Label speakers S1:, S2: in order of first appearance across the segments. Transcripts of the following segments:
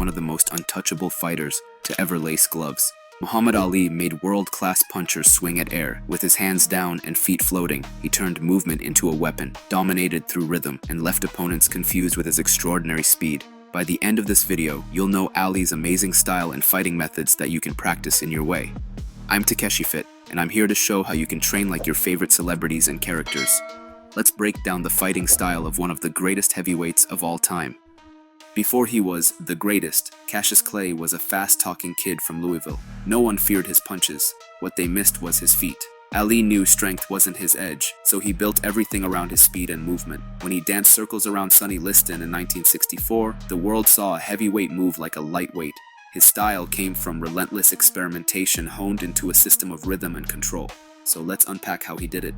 S1: one of the most untouchable fighters to ever lace gloves. Muhammad Ali made world-class punchers swing at air. With his hands down and feet floating, he turned movement into a weapon, dominated through rhythm, and left opponents confused with his extraordinary speed. By the end of this video, you'll know Ali's amazing style and fighting methods that you can practice in your way. I'm Takeshi Fit, and I'm here to show how you can train like your favorite celebrities and characters. Let's break down the fighting style of one of the greatest heavyweights of all time. Before he was the greatest, Cassius Clay was a fast-talking kid from Louisville. No one feared his punches. What they missed was his feet. Ali knew strength wasn't his edge, so he built everything around his speed and movement. When he danced circles around Sonny Liston in 1964, the world saw a heavyweight move like a lightweight. His style came from relentless experimentation honed into a system of rhythm and control. So let's unpack how he did it.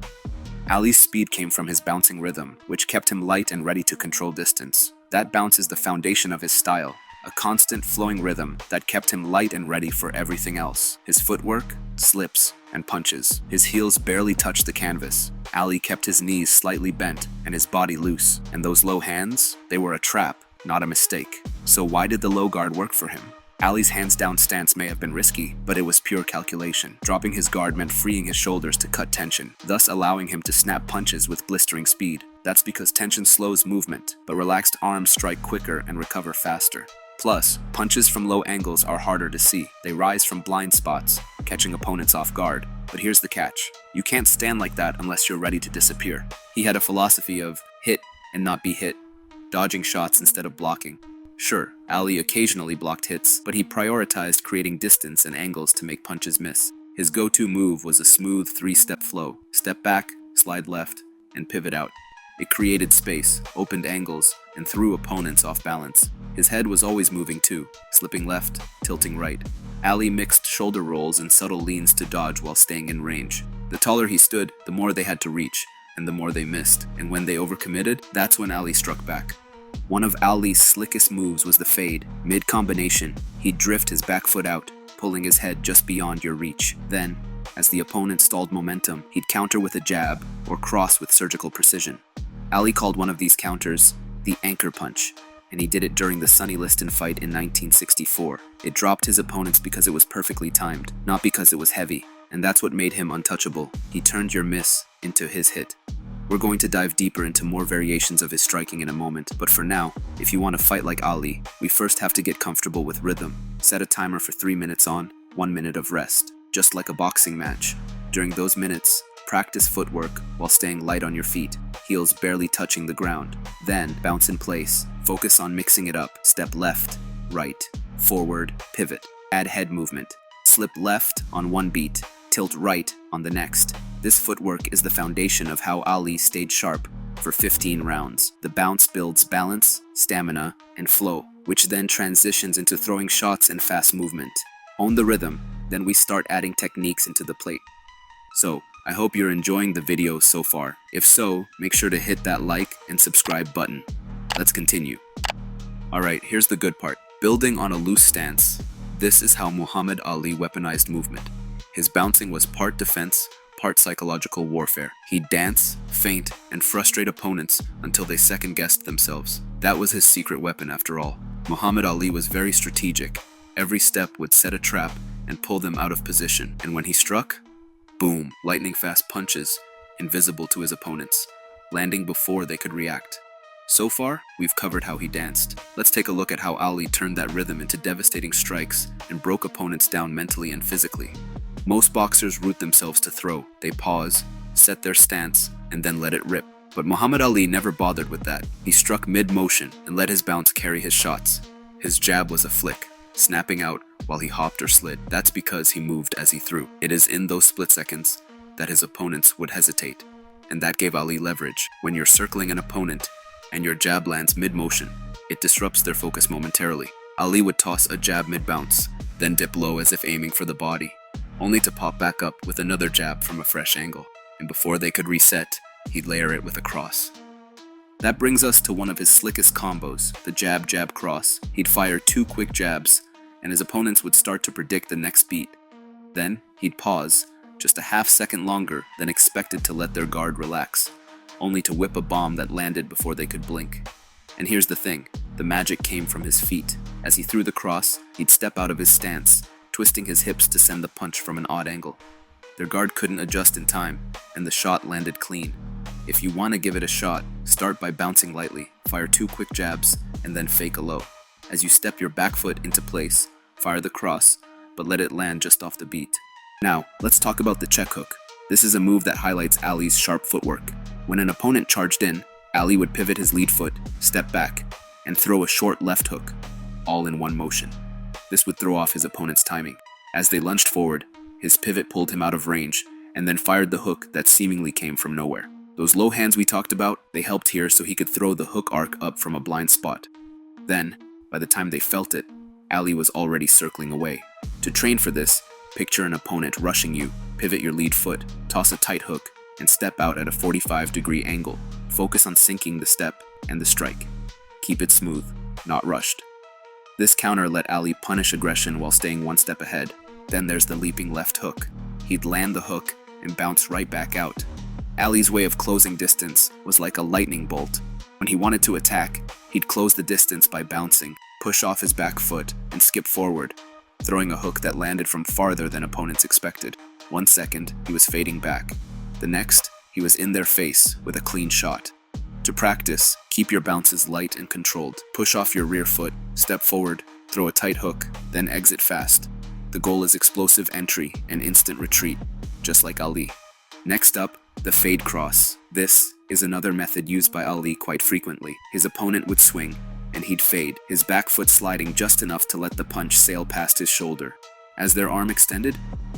S1: Ali's speed came from his bouncing rhythm, which kept him light and ready to control distance. That bounce is the foundation of his style, a constant flowing rhythm that kept him light and ready for everything else. His footwork, slips, and punches. His heels barely touched the canvas. Ali kept his knees slightly bent and his body loose. And those low hands, they were a trap, not a mistake. So why did the low guard work for him? Ali's hands-down stance may have been risky, but it was pure calculation. Dropping his guard meant freeing his shoulders to cut tension, thus allowing him to snap punches with blistering speed. That's because tension slows movement, but relaxed arms strike quicker and recover faster. Plus, punches from low angles are harder to see. They rise from blind spots, catching opponents off guard. But here's the catch. You can't stand like that unless you're ready to disappear. He had a philosophy of hit and not be hit, dodging shots instead of blocking. Sure, Ali occasionally blocked hits, but he prioritized creating distance and angles to make punches miss. His go-to move was a smooth three-step flow. Step back, slide left, and pivot out. It created space, opened angles, and threw opponents off balance. His head was always moving too, slipping left, tilting right. Ali mixed shoulder rolls and subtle leans to dodge while staying in range. The taller he stood, the more they had to reach, and the more they missed. And when they overcommitted, that's when Ali struck back. One of Ali's slickest moves was the fade. Mid-combination, he'd drift his back foot out, pulling his head just beyond your reach. Then, as the opponent stalled momentum, he'd counter with a jab or cross with surgical precision. Ali called one of these counters the anchor punch, and he did it during the Sonny Liston fight in 1964. It dropped his opponents because it was perfectly timed, not because it was heavy, and that's what made him untouchable. He turned your miss into his hit. We're going to dive deeper into more variations of his striking in a moment, but for now, if you want to fight like Ali, we first have to get comfortable with rhythm. Set a timer for 3 minutes on, 1 minute of rest, just like a boxing match. During those minutes, practice footwork while staying light on your feet, heels barely touching the ground. Then, bounce in place, focus on mixing it up, step left, right, forward, pivot, add head movement, slip left on one beat, tilt right on the next. This footwork is the foundation of how Ali stayed sharp for 15 rounds. The bounce builds balance, stamina, and flow, which then transitions into throwing shots and fast movement. Own the rhythm, then we start adding techniques into the plate. So, I hope you're enjoying the video so far. If so, make sure to hit that like and subscribe button. Let's continue. Alright, here's the good part. Building on a loose stance, this is how Muhammad Ali weaponized movement. His bouncing was part defense, part psychological warfare. He'd dance, feint, and frustrate opponents until they second-guessed themselves. That was his secret weapon after all. Muhammad Ali was very strategic. Every step would set a trap and pull them out of position. And when he struck, boom, lightning-fast punches, invisible to his opponents, landing before they could react. So far, we've covered how he danced. Let's take a look at how Ali turned that rhythm into devastating strikes and broke opponents down mentally and physically. Most boxers root themselves to throw. They pause, set their stance, and then let it rip. But Muhammad Ali never bothered with that. He struck mid-motion and let his bounce carry his shots. His jab was a flick, snapping out while he hopped or slid. That's because he moved as he threw. It is in those split seconds that his opponents would hesitate. And that gave Ali leverage. When you're circling an opponent and your jab lands mid-motion, it disrupts their focus momentarily. Ali would toss a jab mid-bounce, then dip low as if aiming for the body, only to pop back up with another jab from a fresh angle. And before they could reset, he'd layer it with a cross. That brings us to one of his slickest combos, the jab-jab cross. He'd fire 2 quick jabs, and his opponents would start to predict the next beat. Then, he'd pause, just a half second longer than expected to let their guard relax, only to whip a bomb that landed before they could blink. And here's the thing, The magic came from his feet. As he threw the cross, he'd step out of his stance, twisting his hips to send the punch from an odd angle. Their guard couldn't adjust in time, and the shot landed clean. If you want to give it a shot, start by bouncing lightly, fire 2 quick jabs, and then fake a low. As you step your back foot into place, fire the cross, but let it land just off the beat. Now, let's talk about the check hook. This is a move that highlights Ali's sharp footwork. When an opponent charged in, Ali would pivot his lead foot, step back, and throw a short left hook, all in one motion. This would throw off his opponent's timing. As they lunged forward, his pivot pulled him out of range, and then fired the hook that seemingly came from nowhere. Those low hands we talked about, they helped here so he could throw the hook arc up from a blind spot. Then, by the time they felt it, Ali was already circling away. To train for this, picture an opponent rushing you, pivot your lead foot, toss a tight hook, and step out at a 45-degree angle. Focus on syncing the step and the strike. Keep it smooth, not rushed. This counter let Ali punish aggression while staying one step ahead. Then there's the leaping left hook. He'd land the hook and bounce right back out. Ali's way of closing distance was like a lightning bolt. When he wanted to attack, he'd close the distance by bouncing, push off his back foot, and skip forward, throwing a hook that landed from farther than opponents expected. 1 second, he was fading back. The next, he was in their face with a clean shot. To practice, keep your bounces light and controlled. Push off your rear foot, step forward, throw a tight hook, then exit fast. The goal is explosive entry and instant retreat, just like Ali. Next up, the fade cross. This is another method used by Ali quite frequently. His opponent would swing, and he'd fade, his back foot sliding just enough to let the punch sail past his shoulder. As their arm extended,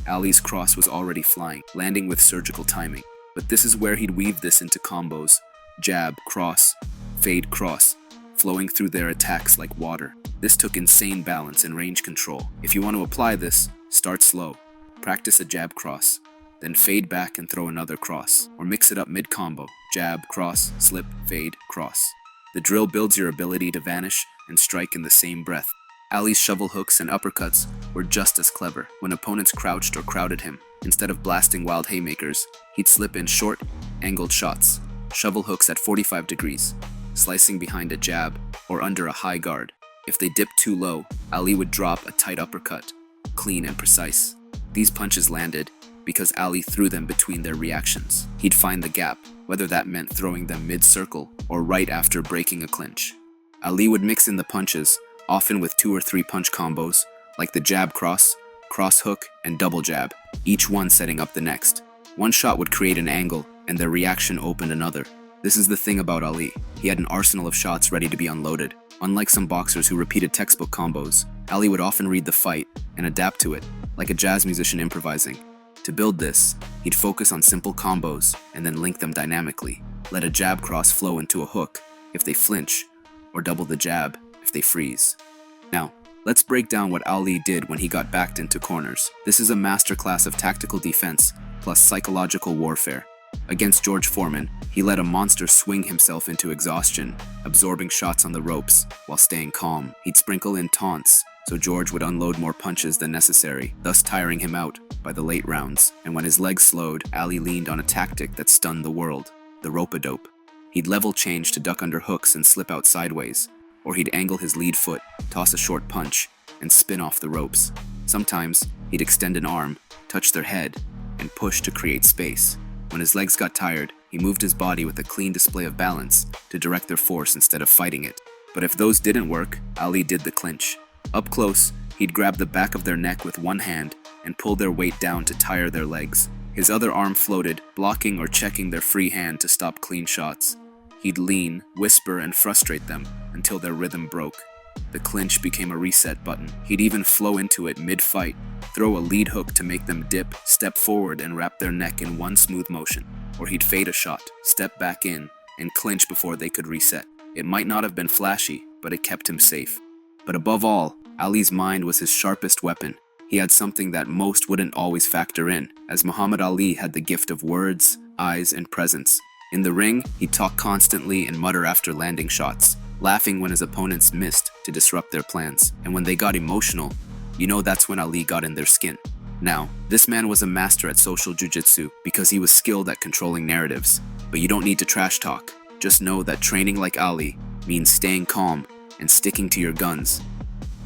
S1: Ali's cross was already flying, landing with surgical timing. But this is where he'd weave this into combos. Jab, cross, fade, cross, flowing through their attacks like water. This took insane balance and range control. If you want to apply this, start slow. Practice a jab cross, then fade back and throw another cross, or mix it up mid-combo. Jab, cross, slip, fade, cross. The drill builds your ability to vanish and strike in the same breath. Ali's shovel hooks and uppercuts were just as clever. When opponents crouched or crowded him, instead of blasting wild haymakers, he'd slip in short, angled shots. Shovel hooks at 45 degrees, slicing behind a jab or under a high guard. If they dipped too low, Ali would drop a tight uppercut, clean and precise. These punches landed because Ali threw them between their reactions. He'd find the gap, whether that meant throwing them mid-circle or right after breaking a clinch. Ali would mix in the punches, often with 2 or 3 punch combos, like the jab cross, cross hook, and double jab, each one setting up the next. One shot would create an angle, and their reaction opened another. This is the thing about Ali. He had an arsenal of shots ready to be unloaded. Unlike some boxers who repeated textbook combos, Ali would often read the fight and adapt to it, like a jazz musician improvising. To build this, he'd focus on simple combos and then link them dynamically. Let a jab cross flow into a hook if they flinch, or double the jab if they freeze. Now, let's break down what Ali did when he got backed into corners. This is a masterclass of tactical defense plus psychological warfare. Against George Foreman, he let a monster swing himself into exhaustion, absorbing shots on the ropes while staying calm. He'd sprinkle in taunts, so George would unload more punches than necessary, thus tiring him out by the late rounds. And when his legs slowed, Ali leaned on a tactic that stunned the world, the rope-a-dope. He'd level change to duck under hooks and slip out sideways, or he'd angle his lead foot, toss a short punch, and spin off the ropes. Sometimes, he'd extend an arm, touch their head, and push to create space. When his legs got tired, he moved his body with a clean display of balance to direct their force instead of fighting it. But if those didn't work, Ali did the clinch. Up close, he'd grab the back of their neck with one hand and pull their weight down to tire their legs. His other arm floated, blocking or checking their free hand to stop clean shots. He'd lean, whisper, and frustrate them until their rhythm broke. The clinch became a reset button. He'd even flow into it mid-fight, throw a lead hook to make them dip, step forward and wrap their neck in one smooth motion. Or he'd fade a shot, step back in, and clinch before they could reset. It might not have been flashy, but it kept him safe. But above all, Ali's mind was his sharpest weapon. He had something that most wouldn't always factor in, as Muhammad Ali had the gift of words, eyes, and presence. In the ring, he'd talk constantly and mutter after landing shots, laughing when his opponents missed to disrupt their plans. And when they got emotional, you know that's when Ali got in their skin. Now, this man was a master at social jiu-jitsu because he was skilled at controlling narratives. But you don't need to trash talk. Just know that training like Ali means staying calm, and sticking to your guns.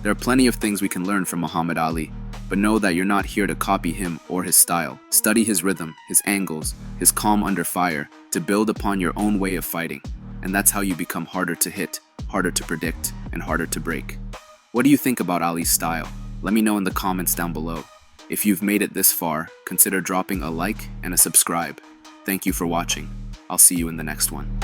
S1: There are plenty of things we can learn from Muhammad Ali, but know that you're not here to copy him or his style. Study his rhythm, his angles, his calm under fire, to build upon your own way of fighting. And that's how you become harder to hit, harder to predict, and harder to break. What do you think about Ali's style? Let me know in the comments down below. If you've made it this far, consider dropping a like and a subscribe. Thank you for watching. I'll see you in the next one.